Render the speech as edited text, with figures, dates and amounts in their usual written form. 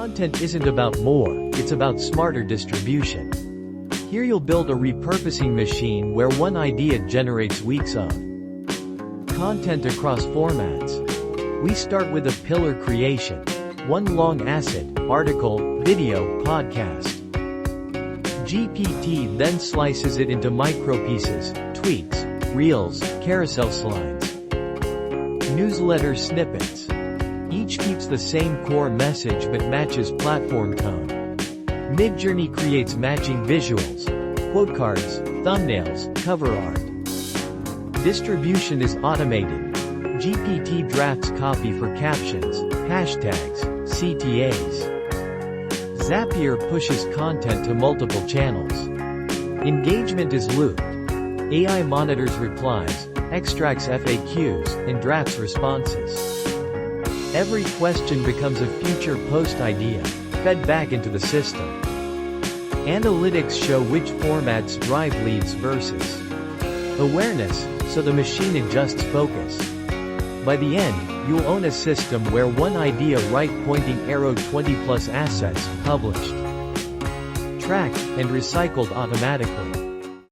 Content isn't about more, it's about smarter distribution. Here you'll build a repurposing machine where one idea generates weeks of content across formats. We start with a pillar creation. One long asset, article, video, podcast. GPT then slices it into micro-pieces, tweaks, reels, carousel slides, newsletter snippets. Each keeps the same core message but matches platform tone. Midjourney creates matching visuals, quote cards, thumbnails, cover art. Distribution is automated. GPT drafts copy for captions, hashtags, CTAs. Zapier pushes content to multiple channels. Engagement is looped. AI monitors replies, extracts FAQs, and drafts responses. Every question becomes a future post idea, fed back into the system. Analytics show which formats drive leads versus awareness, so the machine adjusts focus. By the end, you'll own a system where one idea right pointing arrow 20+ assets, published, tracked, and recycled automatically.